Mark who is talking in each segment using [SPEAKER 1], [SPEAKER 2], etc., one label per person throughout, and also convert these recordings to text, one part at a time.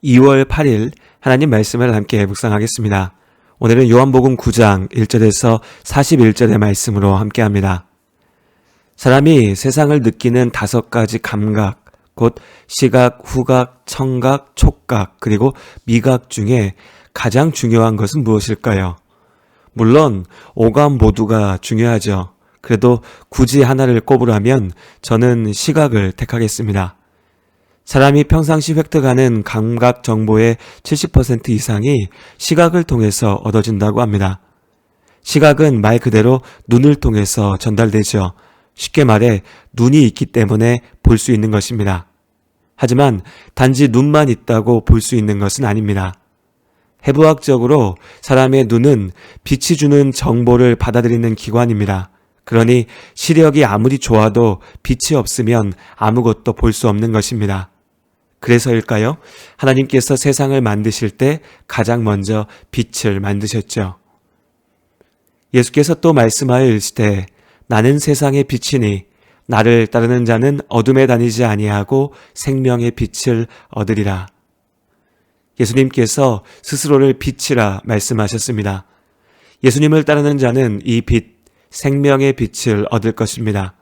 [SPEAKER 1] 2월 8일 하나님 말씀을 함께 묵상하겠습니다. 오늘은 요한복음 9장 1절에서 41절의 말씀으로 함께합니다. 사람이 세상을 느끼는 5가지 감각, 곧 시각, 후각, 청각, 촉각, 그리고 미각 중에 가장 중요한 것은 무엇일까요? 물론 오감 모두가 중요하죠. 그래도 굳이 하나를 꼽으라면 저는 시각을 택하겠습니다. 사람이 평상시 획득하는 감각 정보의 70% 이상이 시각을 통해서 얻어진다고 합니다. 시각은 말 그대로 눈을 통해서 전달되죠. 쉽게 말해 눈이 있기 때문에 볼 수 있는 것입니다. 하지만 단지 눈만 있다고 볼 수 있는 것은 아닙니다. 해부학적으로 사람의 눈은 빛이 주는 정보를 받아들이는 기관입니다. 그러니 시력이 아무리 좋아도 빛이 없으면 아무것도 볼 수 없는 것입니다. 그래서일까요? 하나님께서 세상을 만드실 때 가장 먼저 빛을 만드셨죠. 예수께서 또 말씀하여 이르시되 나는 세상의 빛이니 나를 따르는 자는 어둠에 다니지 아니하고 생명의 빛을 얻으리라. 예수님께서 스스로를 빛이라 말씀하셨습니다. 예수님을 따르는 자는 이 빛, 생명의 빛을 얻을 것입니다.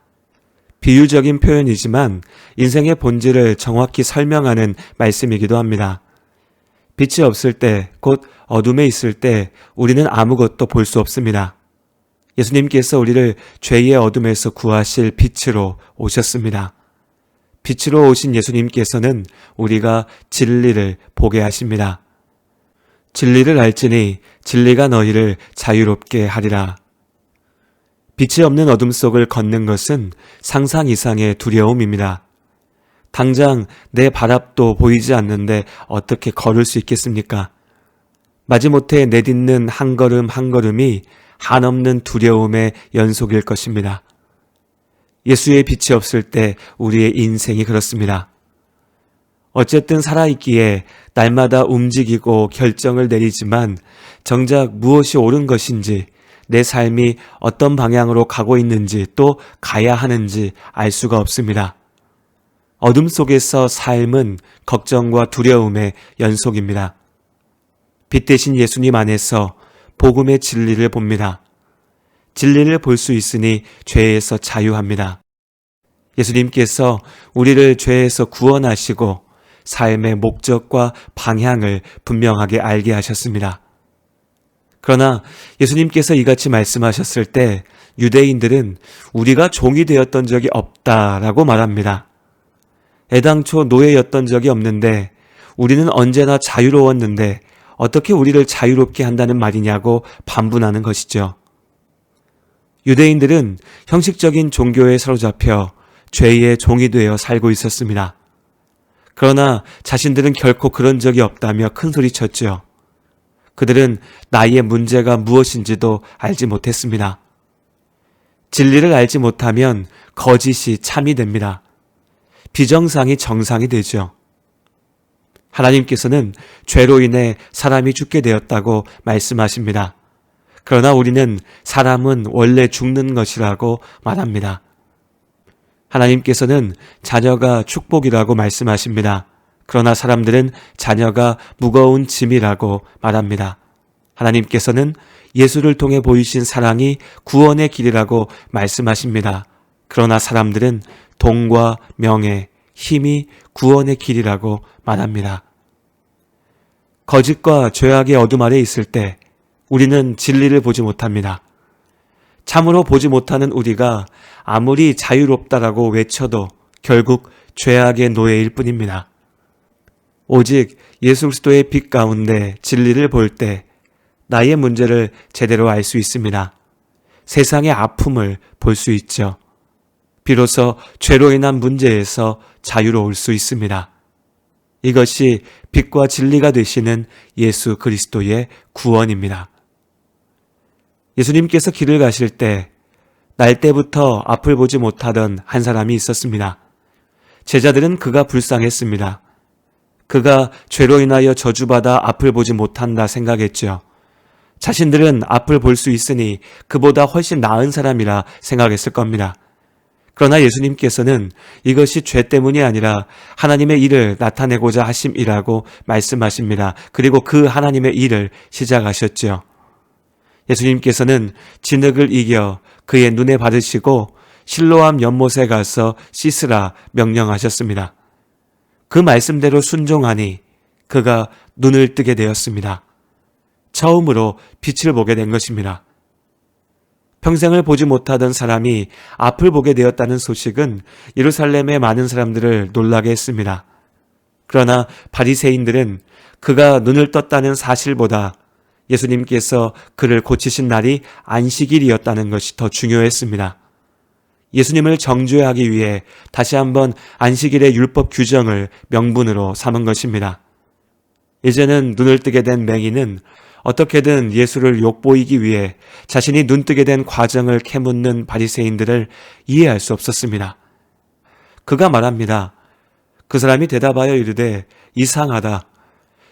[SPEAKER 1] 비유적인 표현이지만 인생의 본질을 정확히 설명하는 말씀이기도 합니다. 빛이 없을 때, 곧 어둠에 있을 때 우리는 아무것도 볼 수 없습니다. 예수님께서 우리를 죄의 어둠에서 구하실 빛으로 오셨습니다. 빛으로 오신 예수님께서는 우리가 진리를 보게 하십니다. 진리를 알지니 진리가 너희를 자유롭게 하리라. 빛이 없는 어둠 속을 걷는 것은 상상 이상의 두려움입니다. 당장 내 발 앞도 보이지 않는데 어떻게 걸을 수 있겠습니까? 마지못해 내딛는 한 걸음 한 걸음이 한없는 두려움의 연속일 것입니다. 예수의 빛이 없을 때 우리의 인생이 그렇습니다. 어쨌든 살아있기에 날마다 움직이고 결정을 내리지만 정작 무엇이 옳은 것인지, 내 삶이 어떤 방향으로 가고 있는지 또 가야 하는지 알 수가 없습니다. 어둠 속에서 삶은 걱정과 두려움의 연속입니다. 빛 대신 예수님 안에서 복음의 진리를 봅니다. 진리를 볼 수 있으니 죄에서 자유합니다. 예수님께서 우리를 죄에서 구원하시고 삶의 목적과 방향을 분명하게 알게 하셨습니다. 그러나 예수님께서 이같이 말씀하셨을 때 유대인들은 우리가 종이 되었던 적이 없다라고 말합니다. 애당초 노예였던 적이 없는데 우리는 언제나 자유로웠는데 어떻게 우리를 자유롭게 한다는 말이냐고 반문하는 것이죠. 유대인들은 형식적인 종교에 사로잡혀 죄의 종이 되어 살고 있었습니다. 그러나 자신들은 결코 그런 적이 없다며 큰소리쳤죠. 그들은 나의 문제가 무엇인지도 알지 못했습니다. 진리를 알지 못하면 거짓이 참이 됩니다. 비정상이 정상이 되죠. 하나님께서는 죄로 인해 사람이 죽게 되었다고 말씀하십니다. 그러나 우리는 사람은 원래 죽는 것이라고 말합니다. 하나님께서는 자녀가 축복이라고 말씀하십니다. 그러나 사람들은 자녀가 무거운 짐이라고 말합니다. 하나님께서는 예수를 통해 보이신 사랑이 구원의 길이라고 말씀하십니다. 그러나 사람들은 돈과 명예, 힘이 구원의 길이라고 말합니다. 거짓과 죄악의 어둠 아래 있을 때 우리는 진리를 보지 못합니다. 참으로 보지 못하는 우리가 아무리 자유롭다라고 외쳐도 결국 죄악의 노예일 뿐입니다. 오직 예수 그리스도의 빛 가운데 진리를 볼 때 나의 문제를 제대로 알 수 있습니다. 세상의 아픔을 볼 수 있죠. 비로소 죄로 인한 문제에서 자유로울 수 있습니다. 이것이 빛과 진리가 되시는 예수 그리스도의 구원입니다. 예수님께서 길을 가실 때 날 때부터 앞을 보지 못하던 한 사람이 있었습니다. 제자들은 그가 불쌍했습니다. 그가 죄로 인하여 저주받아 앞을 보지 못한다 생각했죠. 자신들은 앞을 볼 수 있으니 그보다 훨씬 나은 사람이라 생각했을 겁니다. 그러나 예수님께서는 이것이 죄 때문이 아니라 하나님의 일을 나타내고자 하심이라고 말씀하십니다. 그리고 그 하나님의 일을 시작하셨지요. 예수님께서는 진흙을 이겨 그의 눈에 바르시고 실로암 연못에 가서 씻으라 명령하셨습니다. 그 말씀대로 순종하니 그가 눈을 뜨게 되었습니다. 처음으로 빛을 보게 된 것입니다. 평생을 보지 못하던 사람이 앞을 보게 되었다는 소식은 예루살렘의 많은 사람들을 놀라게 했습니다. 그러나 바리새인들은 그가 눈을 떴다는 사실보다 예수님께서 그를 고치신 날이 안식일이었다는 것이 더 중요했습니다. 예수님을 정죄하기 위해 다시 한번 안식일의 율법 규정을 명분으로 삼은 것입니다. 이제는 눈을 뜨게 된 맹인은 어떻게든 예수를 욕보이기 위해 자신이 눈뜨게 된 과정을 캐묻는 바리새인들을 이해할 수 없었습니다. 그가 말합니다. 그 사람이 대답하여 이르되 이상하다.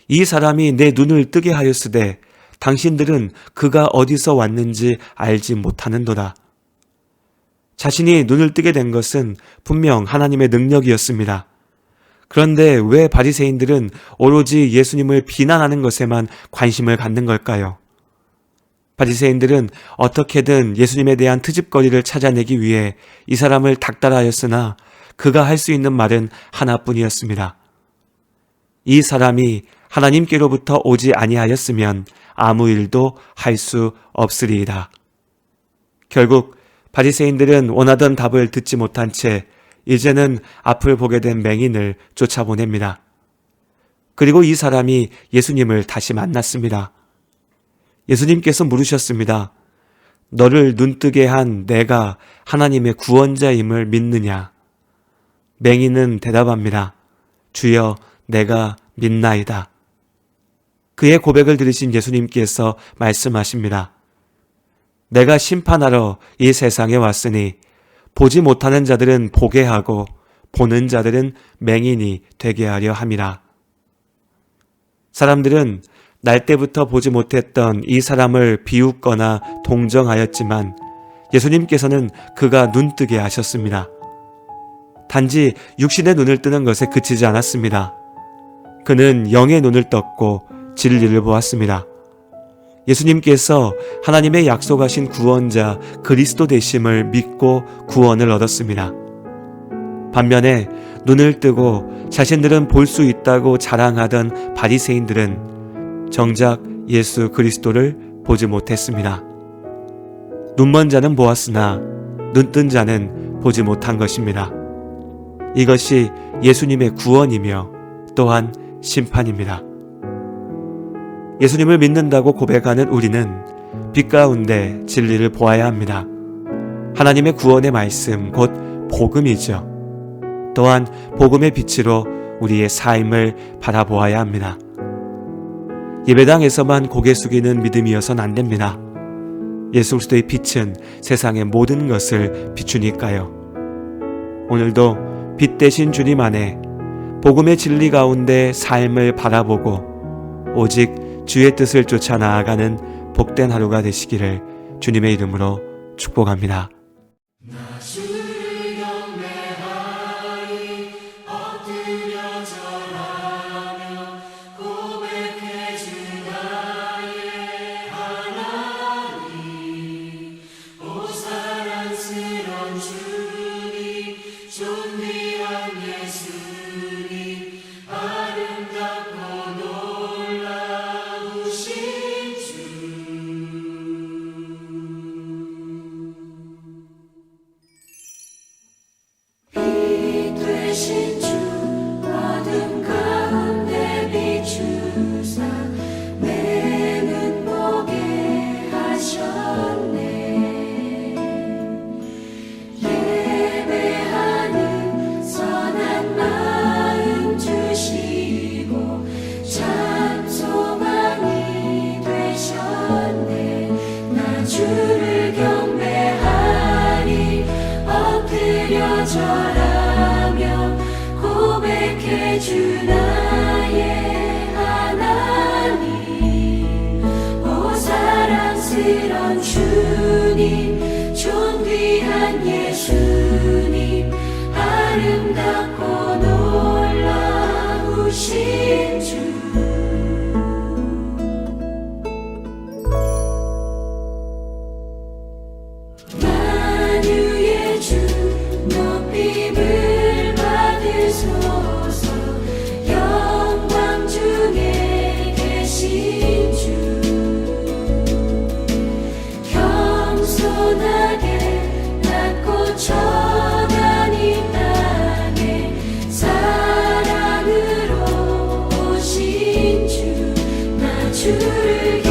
[SPEAKER 1] 이 사람이 내 눈을 뜨게 하였으되 당신들은 그가 어디서 왔는지 알지 못하는도다. 자신이 눈을 뜨게 된 것은 분명 하나님의 능력이었습니다. 그런데 왜 바리새인들은 오로지 예수님을 비난하는 것에만 관심을 갖는 걸까요? 바리새인들은 어떻게든 예수님에 대한 트집거리를 찾아내기 위해 이 사람을 닥달하였으나 그가 할 수 있는 말은 하나뿐이었습니다. 이 사람이 하나님께로부터 오지 아니하였으면 아무 일도 할 수 없으리이다. 결국 바리새인들은 원하던 답을 듣지 못한 채 이제는 앞을 보게 된 맹인을 쫓아보냅니다. 그리고 이 사람이 예수님을 다시 만났습니다. 예수님께서 물으셨습니다. 너를 눈뜨게 한 내가 하나님의 구원자임을 믿느냐? 맹인은 대답합니다. 주여, 내가 믿나이다. 그의 고백을 들으신 예수님께서 말씀하십니다. 내가 심판하러 이 세상에 왔으니 보지 못하는 자들은 보게 하고 보는 자들은 맹인이 되게 하려 함이라. 사람들은 날 때부터 보지 못했던 이 사람을 비웃거나 동정하였지만 예수님께서는 그가 눈뜨게 하셨습니다. 단지 육신의 눈을 뜨는 것에 그치지 않았습니다. 그는 영의 눈을 떴고 진리를 보았습니다. 예수님께서 하나님의 약속하신 구원자 그리스도 되심을 믿고 구원을 얻었습니다. 반면에 눈을 뜨고 자신들은 볼 수 있다고 자랑하던 바리새인들은 정작 예수 그리스도를 보지 못했습니다. 눈먼 자는 보았으나 눈뜬 자는 보지 못한 것입니다. 이것이 예수님의 구원이며 또한 심판입니다. 예수님을 믿는다고 고백하는 우리는 빛 가운데 진리를 보아야 합니다. 하나님의 구원의 말씀, 곧 복음이죠. 또한 복음의 빛으로 우리의 삶을 바라보아야 합니다. 예배당에서만 고개 숙이는 믿음이어선 안 됩니다. 예수 그리스도의 빛은 세상의 모든 것을 비추니까요. 오늘도 빛 대신 주님 안에 복음의 진리 가운데 삶을 바라보고 오직 주의 뜻을 쫓아 나아가는 복된 하루가 되시기를 주님의 이름으로 축복합니다.
[SPEAKER 2] 주를